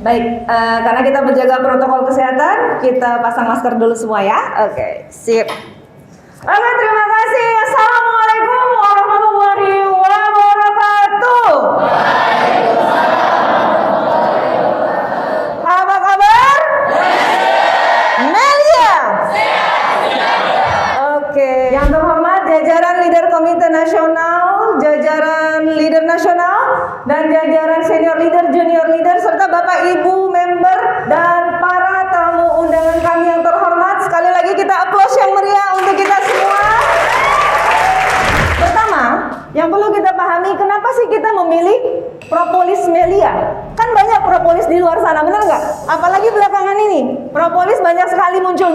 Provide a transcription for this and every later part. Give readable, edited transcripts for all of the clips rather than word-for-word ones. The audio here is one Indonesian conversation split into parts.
Baik, karena kita menjaga protokol kesehatan, kita pasang masker dulu semua ya. Oke, sip. Oke, terima kasih. Assalamualaikum warahmatullahi wabarakatuh. Apa kabar? Melia. Oke, yang terhormat jajaran leader Komite Nasional, jajaran leader nasional, dan jajaran senior leader, junior leader, serta Bapak Ibu member dan para tamu undangan kami yang terhormat. Sekali lagi kita applause yang meriah untuk kita semua. Pertama, yang perlu kita pahami, kenapa sih kita memilih propolis Melia? Kan banyak propolis di luar sana, benar nggak? Apalagi belakangan ini, propolis banyak sekali muncul.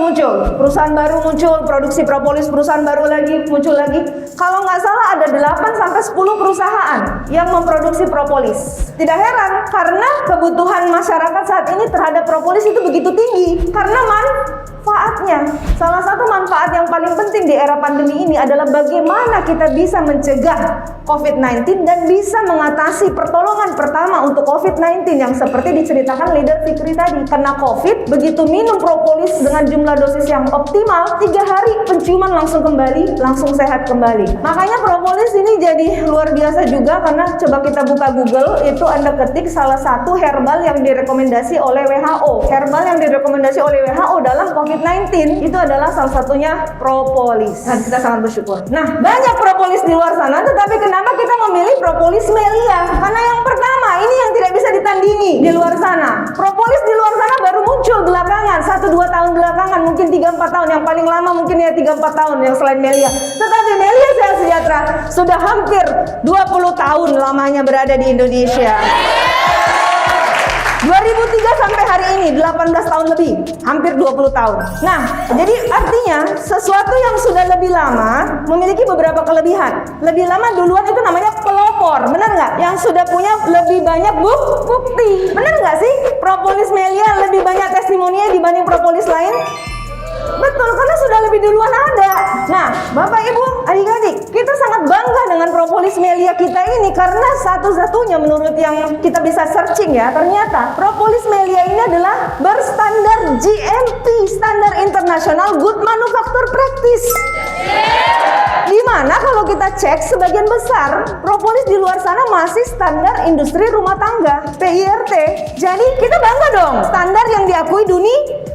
Perusahaan baru muncul, produksi propolis, perusahaan baru lagi muncul lagi. Kalau nggak salah ada 8-10 perusahaan yang memproduksi propolis. Tidak heran, karena kebutuhan masyarakat saat ini terhadap propolis itu begitu tinggi. Karena manfaatnya, salah satu manfaat yang paling penting di era pandemi ini adalah bagaimana kita bisa mencegah COVID-19 dan bisa mengatasi pertolongan pertama untuk COVID-19 yang seperti diceritakan leader Fikri tadi. Karena COVID, begitu minum propolis dengan jumlah dosis yang optimal, 3 hari penciuman langsung kembali, langsung sehat kembali. Makanya propolis ini jadi luar biasa juga, karena coba kita buka Google, itu Anda ketik salah satu herbal yang direkomendasi oleh WHO. Herbal yang direkomendasi oleh WHO dalam COVID-19 itu adalah salah satunya propolis. Dan kita sangat bersyukur. Nah, banyak propolis di luar sana, tetapi kenapa kita memilih propolis Melia? Karena yang pertama, ini yang tidak bisa ditandingi di luar sana. Propolis di luar sana baru muncul belakangan, 1-2 tahun belakangan, mungkin 3-4 tahun, yang paling lama mungkin ya 3-4 tahun yang selain Melia. Tetapi Melia Sehat Sejahtera sudah hampir 20 tahun lamanya berada di Indonesia. 2003 sampai hari ini 18 tahun lebih, hampir 20 tahun. Nah, jadi artinya sesuatu yang sudah lebih lama memiliki beberapa kelebihan. Lebih lama duluan itu namanya pelopor, benar nggak? Yang sudah punya lebih banyak bukti, benar nggak sih? Propolis Melia lebih banyak testimoninya dibanding propolis lain. Betul, karena sudah lebih duluan ada. Nah, Bapak Ibu, adik-adik, kita sangat bangga dengan propolis Melia kita ini karena satu-satunya menurut yang kita bisa searching ya, ternyata propolis Melia ini adalah berstandar GMP, standar internasional Good Manufacture Practice. Dimana kalau kita cek sebagian besar propolis di luar sana masih standar industri rumah tangga PIRT. Jadi kita bangga dong, standar yang diakui dunia.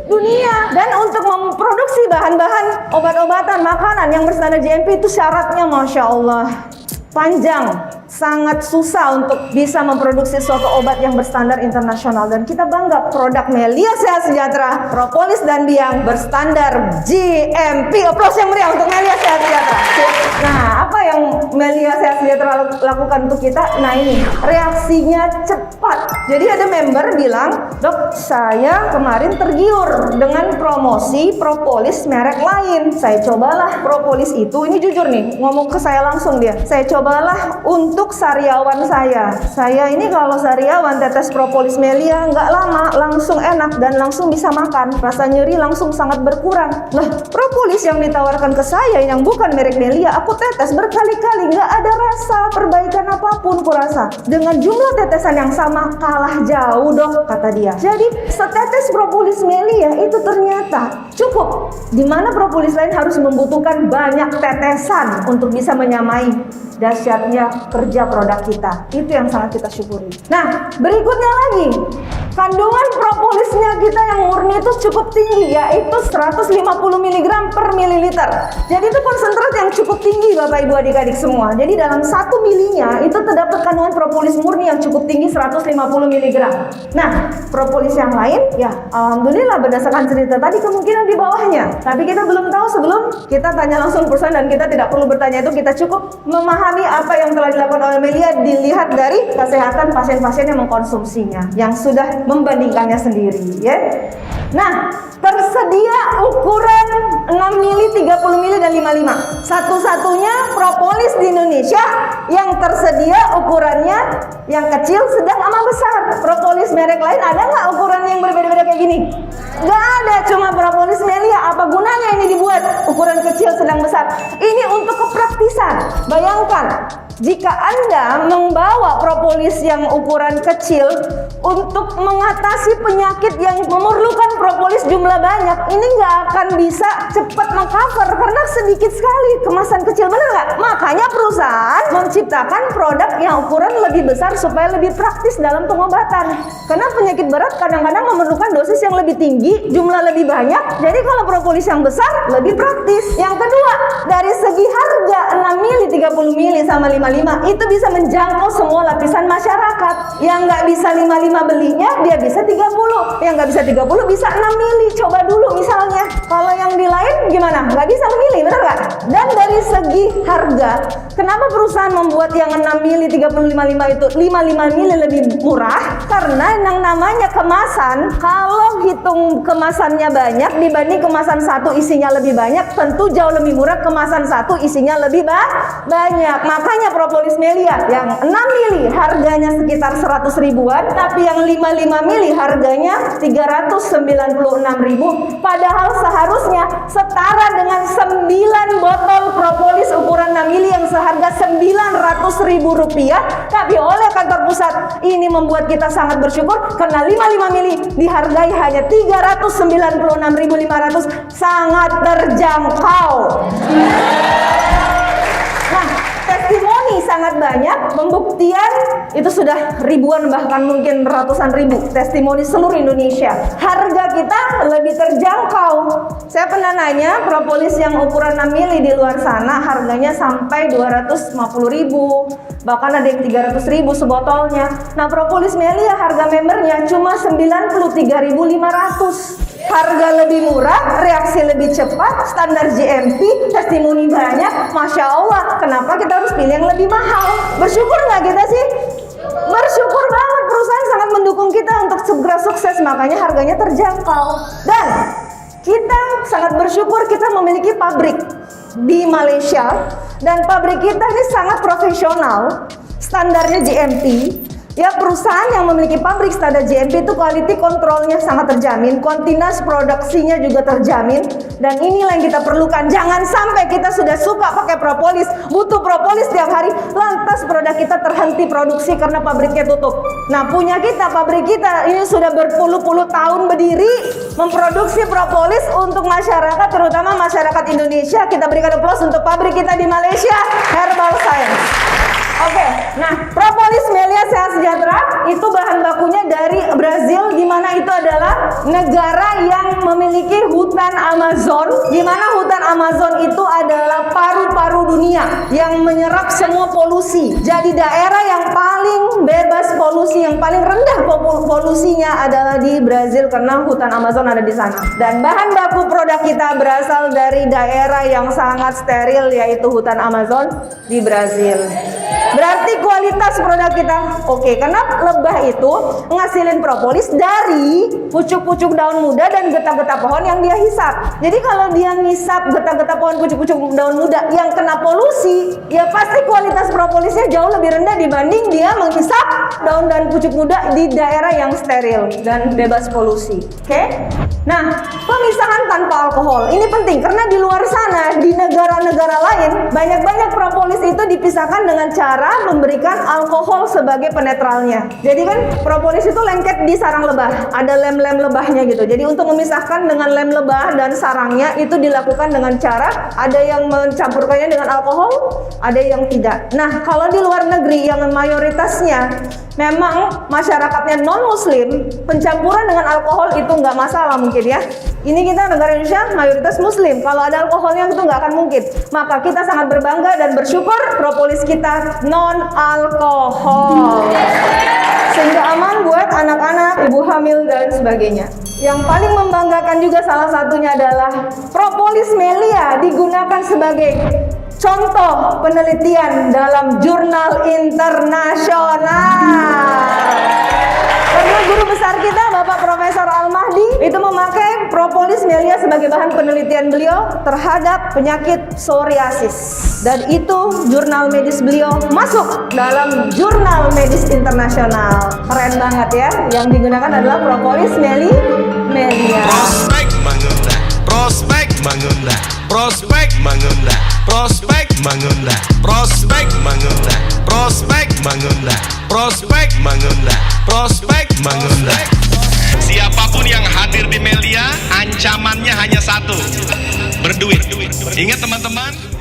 Dan untuk memproduksi bahan-bahan obat-obatan, makanan yang berstandar GMP itu syaratnya Masya Allah panjang, sangat susah untuk bisa memproduksi suatu obat yang berstandar internasional. Dan kita bangga produk Melia Sehat Sejahtera, propolis dan biang berstandar GMP. Aplaus yang meriah untuk Melia Sehat Sejahtera. Nah, apa yang Melia Sehat Sejahtera lakukan untuk kita? Nah, ini reaksinya cepat. Jadi ada member bilang, "Dok, saya kemarin tergiur dengan promosi propolis merek lain. Saya cobalah propolis itu." Ini jujur nih, ngomong ke saya langsung dia. "Saya cobalah untuk sariawan saya. Saya ini kalau sariawan tetes propolis Melia nggak lama langsung enak dan langsung bisa makan. Rasa nyeri langsung sangat berkurang." Lah, propolis yang ditawarkan ke saya yang bukan merek Melia, aku tetes berkali-kali nggak ada rasa perbaikan apapun kurasa. Dengan jumlah tetesan yang sama kalah jauh dok, kata dia. Jadi setetes propolis Melia itu ternyata cukup. Dimana propolis lain harus membutuhkan banyak tetesan untuk bisa menyamai dahsyatnya kerja produk kita. Itu yang sangat kita syukuri. Nah, berikutnya lagi, kandungan propolisnya kita yang murni itu cukup tinggi, yaitu 150 mg per mililiter. Jadi itu konsentrat yang cukup tinggi Bapak Ibu adik-adik semua. Jadi dalam 1 milinya itu terdapat kandungan propolis murni yang cukup tinggi 150 mg. Nah, propolis yang lain ya alhamdulillah berdasarkan cerita tadi kemungkinan di bawahnya. Tapi kita belum tahu sebelum kita tanya langsung perusahaan, dan kita tidak perlu bertanya itu, kita cukup memahami apa yang telah dilakukan oleh Melia dilihat dari kesehatan pasien-pasien yang mengkonsumsinya, yang sudah membandingkannya sendiri ya. Nah, tersedia ukuran 6 mili, 30 mili, dan 55. Satu-satunya propolis di Indonesia yang tersedia ukurannya yang kecil, sedang, sama besar. Propolis merek lain ada nggak ukuran yang berbeda-beda kayak gini? Nggak ada, cuma propolis Melia. Apa gunanya ini dibuat ukuran kecil, sedang, besar? Ini untuk kepraktisan. Bayangkan, Jika Anda membawa propolis yang ukuran kecil untuk mengatasi penyakit yang memerlukan propolis jumlah banyak, ini nggak akan bisa cepat mengcover karena sedikit sekali kemasan kecil, bener nggak? Makanya perusahaan menciptakan produk yang ukuran lebih besar supaya lebih praktis dalam pengobatan. Karena penyakit berat kadang-kadang memerlukan dosis yang lebih tinggi, jumlah lebih banyak. Jadi kalau propolis yang besar lebih praktis. Yang kedua, dari segi harga 6 mili, 30 mili sama 55 itu bisa menjangkau semua lapisan masyarakat. Yang nggak bisa 55 belinya, dia bisa 30. Yang nggak bisa 30 bisa 6 mili. Coba dulu misalnya. Kalau yang di lain gimana? Nggak bisa memilih, benar nggak? Dan dari segi harga, kenapa perusahaan membuat yang 6 mili, 30, 55 itu 55 mili lebih murah? Karena yang namanya kemasan, kalau hitung kemasannya banyak dibanding kemasan satu isinya lebih banyak, tentu jauh lebih murah kemasan satu isinya lebih banyak. Makanya propolis Melia yang 6 mili harganya sekitar 100 ribuan, tapi yang 55 mili harganya 396 ribu. Padahal seharusnya setara dengan 9 botol propolis ukuran 6 mili yang seharga 900 ribu rupiah. Tapi oleh kantor pusat ini membuat kita sangat bersyukur karena 55 mili dihargai hanya 396.500, sangat terjangkau. Nah, testimoni sangat banyak, pembuktian itu sudah ribuan bahkan mungkin ratusan ribu testimoni seluruh Indonesia. Harga kita lebih terjangkau. Saya pernah nanya propolis yang ukuran 6 mili di luar sana harganya sampai 250 ribu, bahkan ada yang 300 ribu sebotolnya. Nah, propolis Melia harga membernya cuma 93.500. Harga lebih murah, reaksi lebih cepat, standar GMP, testimoni banyak. Masya Allah, kenapa kita harus pilih yang lebih mahal? Bersyukur nggak kita sih? Bersyukur banget, perusahaan sangat mendukung kita untuk segera sukses, makanya harganya terjangkau. Dan kita sangat bersyukur kita memiliki pabrik di Malaysia, dan pabrik kita ini sangat profesional, standarnya GMP. Ya, perusahaan yang memiliki pabrik standar GMP itu quality controlnya sangat terjamin, kontinuas produksinya juga terjamin, dan inilah yang kita perlukan. Jangan sampai kita sudah suka pakai propolis, butuh propolis tiap hari, lantas produk kita terhenti produksi karena pabriknya tutup. Nah, punya kita, pabrik kita ini sudah berpuluh-puluh tahun berdiri memproduksi propolis untuk masyarakat, terutama masyarakat Indonesia. Kita berikan aplaus untuk pabrik kita di Malaysia, Herbal Science. Oke, nah propolis Melia Sehat Sejahtera itu bahan bakunya dari Brazil, di mana itu adalah negara yang memiliki hutan Amazon, di mana hutan Amazon itu adalah paru-paru dunia yang menyerap semua polusi. Jadi daerah yang paling bebas polusi, yang paling rendah polusinya adalah di Brazil karena hutan Amazon ada di sana. Dan bahan baku produk kita berasal dari daerah yang sangat steril, yaitu hutan Amazon di Brazil. Berarti kualitas produk kita oke, karena lebah itu ngasilin propolis dari pucuk-pucuk daun muda dan getah-getah pohon yang dia hisap. Jadi kalau dia ngisap getah-getah pohon, pucuk-pucuk daun muda yang kena polusi, ya pasti kualitas propolisnya jauh lebih rendah dibanding dia menghisap daun dan pucuk muda di daerah yang steril dan bebas polusi. Oke? Nah, pemisahan tanpa alkohol ini penting karena di luar sana, di negara-negara lain, banyak-banyak propolis itu dipisahkan dengan cara memberikan alkohol sebagai penetralnya. Jadi kan propolis itu lengket di sarang lebah, ada lem-lem lebahnya gitu. Jadi untuk memisahkan dengan lem lebah dan sarangnya itu dilakukan dengan cara ada yang mencampurkannya dengan alkohol, ada yang tidak. Nah, kalau di luar negeri yang mayoritasnya memang masyarakatnya non-muslim, pencampuran dengan alkohol itu nggak masalah mungkin ya. Ini kita negara Indonesia mayoritas muslim, kalau ada alkoholnya itu nggak akan mungkin. Maka kita sangat berbangga dan bersyukur propolis kita non-alkohol, sehingga aman buat anak-anak, ibu hamil dan sebagainya. Yang paling membanggakan juga salah satunya adalah propolis Melia digunakan sebagai contoh penelitian dalam jurnal internasional. Karena guru besar kita, Bapak Profesor Al-Mahdi, itu memakai propolis Melia sebagai bahan penelitian beliau terhadap penyakit psoriasis. Dan itu jurnal medis beliau masuk dalam jurnal medis internasional. Keren banget ya. Yang digunakan adalah propolis Melia. Prospek mengundang, prospek mengundang, prospek mengundang, prospek mengundang, prospek mengundang. mengundang, prospek mengundang, prospek mengundang. Siapapun yang hadir di Melia, ancamannya hanya satu, berduit. Ingat teman-teman.